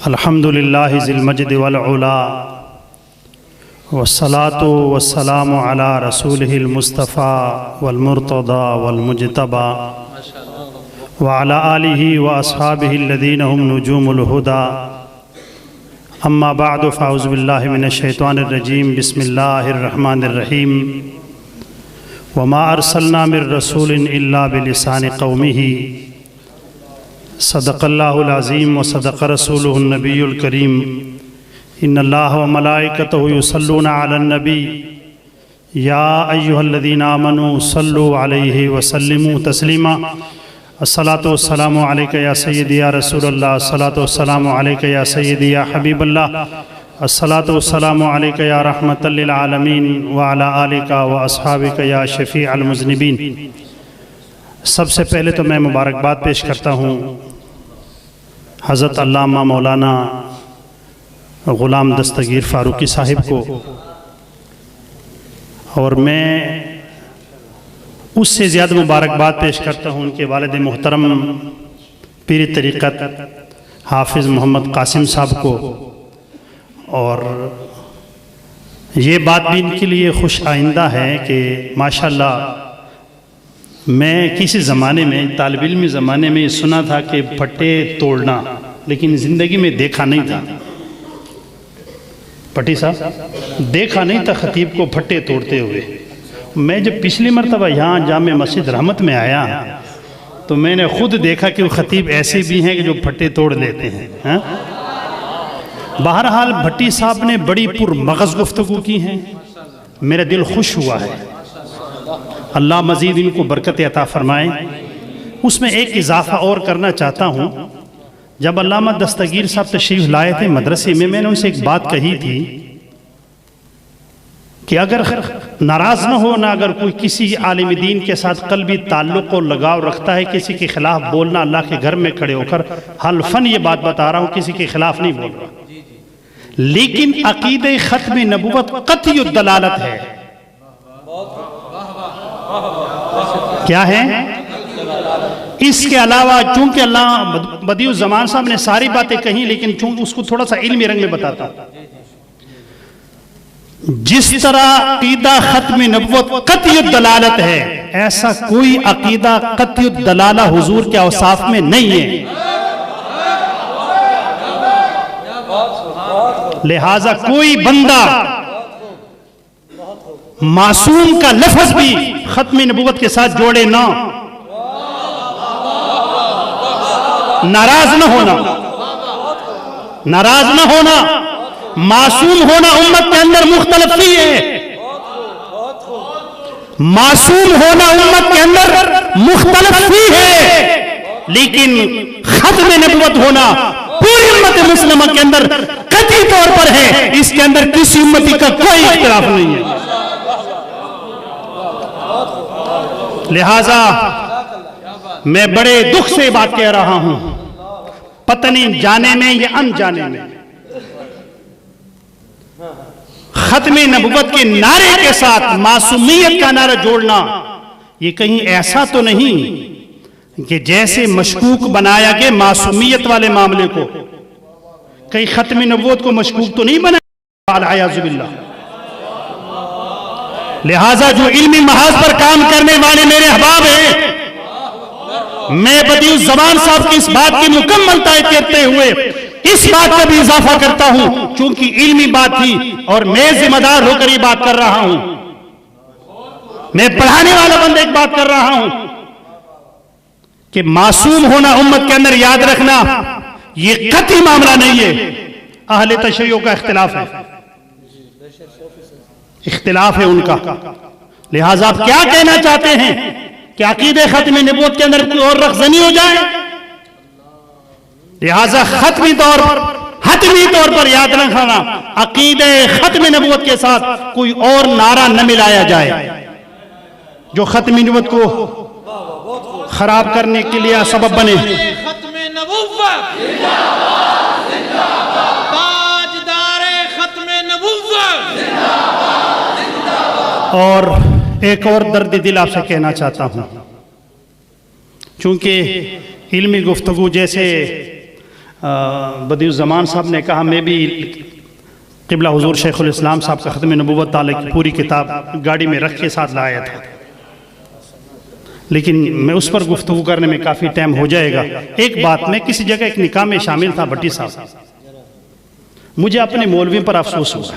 الحمدللہ ذی المجد والعلا والصلاة والسلام علی رسولہ المصطفیٰ والمرتضی والمجتبی وعلی آلہ واصحابہ الذین ہم نجوم الہدی اما بعد فاعوذ باللہ من الشیطان الرجیم بسم اللہ الرحمن الرحیم وما ارسلنا من رسول الا بلسان قومہ صدق اللہ العظیم وصدق رسولہ النبی الکریم ان اللہ وملائکتہ یصلون علی النبی یا ایہا الذین آمنوا صلوا علیہ وسلموا تسلیما الصلاة والسلام علیکہ یا سیدی یا رسول اللہ الصلاة والسلام علیکہ یا سیدی یا حبیب اللہ الصلاة والسلام علیکہ یا رحمت للعالمین وعلی آلکہ واصحابکہ یا شفیع المذنبین۔ سب سے پہلے تو میں مبارکباد پیش کرتا ہوں حضرت علامہ مولانا غلام دستگیر فاروقی صاحب کو، اور میں اس سے زیادہ مبارکباد پیش کرتا ہوں ان کے والد محترم پیر طریقت حافظ محمد قاسم صاحب کو، اور یہ بات بھی ان کے لیے خوش آئندہ ہے کہ ماشاءاللہ میں کسی زمانے میں طالب علمی زمانے میں سنا تھا کہ پھٹے توڑنا، لیکن زندگی میں دیکھا نہیں تھا۔ پٹی صاحب دیکھا نہیں تھا خطیب کو پھٹے توڑتے ہوئے۔ میں جب پچھلی مرتبہ یہاں جامع مسجد رحمت میں آیا تو میں نے خود دیکھا کہ وہ خطیب ایسے بھی ہیں کہ جو پھٹے توڑ لیتے ہیں۔ بہرحال بھٹی صاحب نے بڑی پرمغز گفتگو کی ہیں، میرا دل خوش ہوا ہے، اللہ مزید ان کو برکت عطا فرمائے۔ اس میں ایک اضافہ اور کرنا چاہتا ہوں، جب علامہ دستگیر صاحب تشریف لائے تھے مدرسے میں نے ان سے ایک بات کہی تھی کہ اگر ناراض نہ ہو، نہ اگر کوئی کسی عالم دین کے ساتھ قلبی تعلق اور لگاؤ رکھتا ہے، کسی کے خلاف بولنا، اللہ کے گھر میں کھڑے ہو کر حلفاً یہ بات بتا رہا ہوں کسی کے خلاف نہیں بول رہا، لیکن عقیدہ ختم نبوت قطعی الدلالت ہے۔ کیا ہے؟ اس کے علاوہ چونکہ اللہ بدیع الزمان صاحب نے ساری باتیں کہیں، لیکن چونکہ اس کو تھوڑا سا علمی رنگ میں بتاتا ہوں۔ جس طرح عقیدہ ختم نبوت قطعی الدلالت ہے، ایسا کوئی عقیدہ قطعی الدلالہ حضور کے اوصاف میں نہیں ہے۔ لہٰذا کوئی بندہ معصوم کا لفظ بھی ختم نبوت کے ساتھ جوڑے نہ، ناراض نہ ہونا، ناراض نہ ہونا، معصوم ہونا امت کے اندر مختلف نہیں ہے، معصوم ہونا امت کے اندر مختلف نہیں ہے، لیکن ختم نبوت ہونا پوری امت مسلمہ کے اندر قطعی طور پر ہے، اس کے اندر کسی امتی کا کوئی اختلاف نہیں ہے۔ لہٰذا میں بڑے دکھ سے بات کہہ رہا ہوں، پتہ نہیں جانے میں یا انجانے میں، ختم نبوت کے نعرے کے ساتھ معصومیت کا نعرہ جوڑنا یہ کہیں ایسا تو نہیں کہ جیسے مشکوک بنایا گیا معصومیت والے معاملے کو، کہیں ختم نبوت کو مشکوک تو نہیں بنایا والعیاذ باللہ۔ لہٰذا جو علمی محاذ پر کام کرنے والے میرے احباب ہیں، میں بدیع الزمان صاحب کی اس بات کی مکمل تائید کرتے ہوئے اس بات کا بھی اضافہ کرتا ہوں، چونکہ علمی بات تھی اور میں ذمہ دار ہو کر یہ بات کر رہا ہوں، میں پڑھانے والا بندہ ایک بات کر رہا ہوں کہ معصوم ہونا امت کے اندر یاد رکھنا یہ قطعی معاملہ نہیں ہے، اہل تشیع کا اختلاف ہے، اختلاف ہے ان کا۔ لہٰذا آپ کیا کہنا چاہتے ہیں کہ عقیدہ ختم نبوت کے اندر کوئی اور رخزنی ہو جائے؟ لہٰذا حتمی طور پر یاد رکھنا، عقیدہ ختم نبوت کے ساتھ کوئی اور نعرہ نہ ملایا جائے جو ختم نبوت کو خراب کرنے کے لیے سبب بنے۔ ختم نبوت تاجدار ختم نبوت۔ اور ایک اور درد دل آپ سے کہنا چاہتا ہوں، چونکہ علمی گفتگو جیسے بدیع الزمان صاحب نے کہا، میں بھی قبلہ حضور شیخ الاسلام صاحب کا ختم نبوت تعالیٰ کی پوری کتاب گاڑی میں رکھ کے ساتھ لایا تھا، لیکن میں اس پر گفتگو کرنے میں کافی ٹائم ہو جائے گا۔ ایک بات، میں کسی جگہ ایک نکاح میں شامل تھا بھٹی صاحب، مجھے اپنے مولوی پر افسوس ہوا۔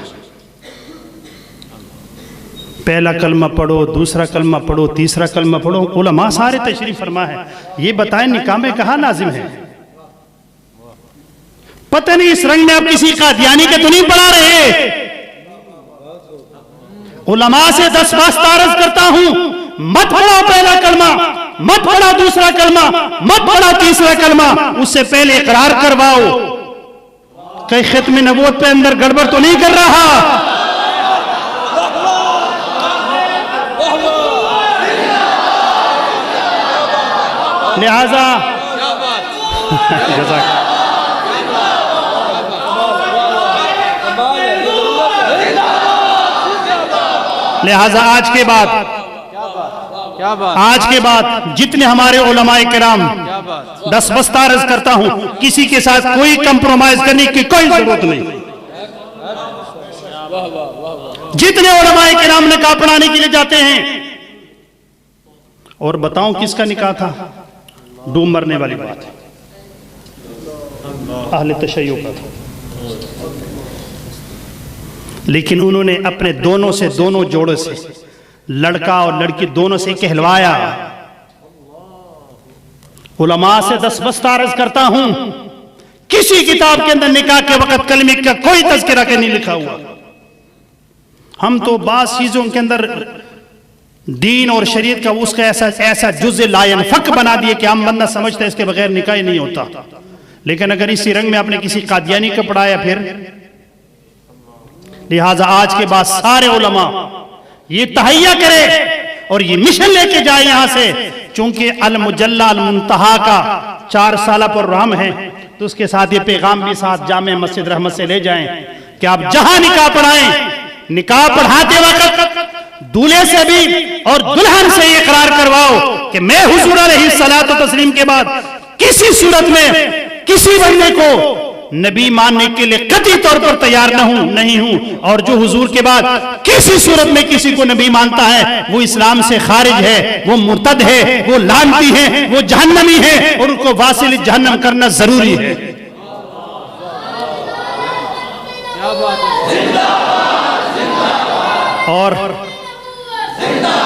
پہلا کلمہ پڑھو، دوسرا کلمہ پڑھو، تیسرا کلمہ پڑھو، علماء سارے تشریف فرما ہے، یہ بتائیں نکاح میں کہاں لازم ہے؟ پتہ نہیں اس رنگ میں آپ کسی قادیانی کے تو نہیں پڑھا رہے؟ علماء سے 10 واسطہ عرض کرتا ہوں، مت پڑھو پہلا کلمہ، مت پڑھو دوسرا کلمہ، مت پڑھو تیسرا کلمہ، اس سے پہلے اقرار کرواؤ کہ ختم نبوت پہ اندر گڑبڑ تو نہیں کر رہا۔ لہذا آج کے بعد جتنے ہمارے علماء کرام، 10 بستہ عرض کرتا ہوں، کسی کے ساتھ کوئی کمپرومائز کرنے کی کوئی ضرورت نہیں۔ جتنے علماء کرام نکاح پڑھانے کے لیے جاتے ہیں، اور بتاؤں کس کا نکاح تھا؟ ڈوب مرنے والی بات ہے، اہل تشیع کا تھا، لیکن انہوں نے اپنے دونوں جوڑوں سے، لڑکا اور لڑکی دونوں سے کہلوایا۔ علماء سے 10 بستہ عرض کرتا ہوں، کسی کتاب کے اندر نکاح کے وقت کلمے کا کوئی تذکرہ کے نہیں لکھا ہوا۔ ہم تو بعض چیزوں کے اندر دین اور شریعت کا اس کا ایسا جزء لا ينفک بنا دیے کہ ہم بندہ سمجھتا ہے اس کے بغیر نکاح نہیں ہوتا، لیکن اگر اسی رنگ میں آپ نے کسی قادیانی کو پڑھایا پھر، لہٰذا آج کے بعد سارے علماء یہ تہیہ کرے اور یہ مشن لے کے جائے یہاں سے، چونکہ المجلہ المنتہا کا 4 سالہ پروگرام ہے، تو اس کے ساتھ یہ پیغام بھی ساتھ جامع مسجد رحمت سے لے جائیں کہ آپ جہاں نکاح پڑھائیں، نکاح پڑھاتے وقت دولہے سے بھی اور دلہن سے یہ اقرار کرواؤ کہ میں حضور علیہ الصلوۃ والتسلیم کے بعد کسی صورت میں کسی بندے کو نبی ماننے کے لیے قطعی طور پر تیار نہیں ہوں، اور جو حضور کے بعد کسی صورت میں کسی کو نبی مانتا ہے وہ اسلام سے خارج ہے، وہ مرتد ہے، وہ لعنتی ہے، وہ جہنمی ہے، اور ان کو واصل جہنم کرنا ضروری ہے۔ اور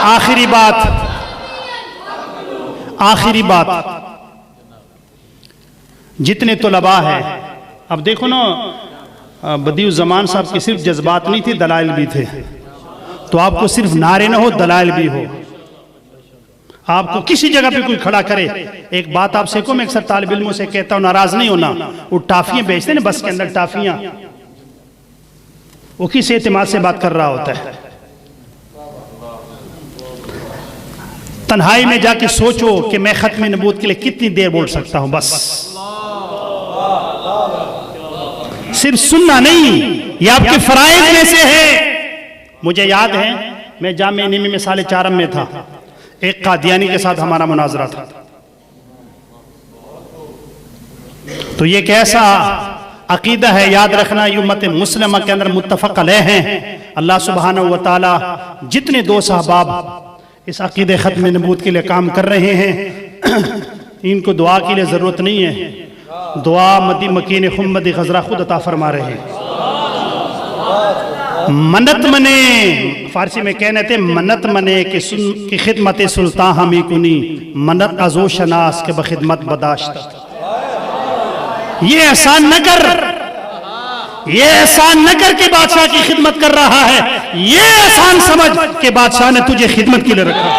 آخری بات جتنے طلباء ہیں، اب دیکھو نا، بدیع الزمان صاحب کی صرف جذبات نہیں تھی، دلائل بھی تھے، تو آپ کو صرف نعرے نہ ہو، دلائل بھی ہو۔ آپ کو کسی جگہ پہ کوئی کھڑا کرے، ایک بات آپ سے کو میں اکثر طالب علموں سے کہتا ہوں، ناراض نہیں ہونا، وہ ٹافیاں بیچتے ہیں نا بس کے اندر، ٹافیاں، وہ کس اعتماد سے بات کر رہا ہوتا ہے؟ تنہائی میں جا کے سوچو کہ میں ختم نبوت کے لیے کتنی دیر بول سکتا ہوں، بس صرف سننا نہیں، یہ آپ کے فرائض میں سے ہے۔ مجھے یاد ہے میں جامعہ نعیمی میں سال 4 میں تھا، ایک قادیانی کے ساتھ ہمارا مناظرہ تھا، تو یہ کیسا عقیدہ ہے، یاد رکھنا، یہ امت مسلمہ کے اندر متفق علیہ ہیں۔ اللہ سبحانہ وتعالی جتنے دوست احباب اس عقیدہ ختم نبوت کے لیے کام کر رہے ہیں، ان کو دعا کے لیے ضرورت نہیں ہے، دعا مدی مکین خمد غزرہ خود عطا فرما رہے ہیں۔ منت منے، فارسی میں کہنے تھے منت منے کہ خدمت سلطان ہمی کنی، منت ازو شناس کے بخدمت بداشت۔ یہ احسان نہ کر، یہ احسان نہ کر کہ بادشاہ کی خدمت کر رہا ہے، یہ احسان سمجھ کہ بادشاہ نے تجھے خدمت کے لیے رکھا۔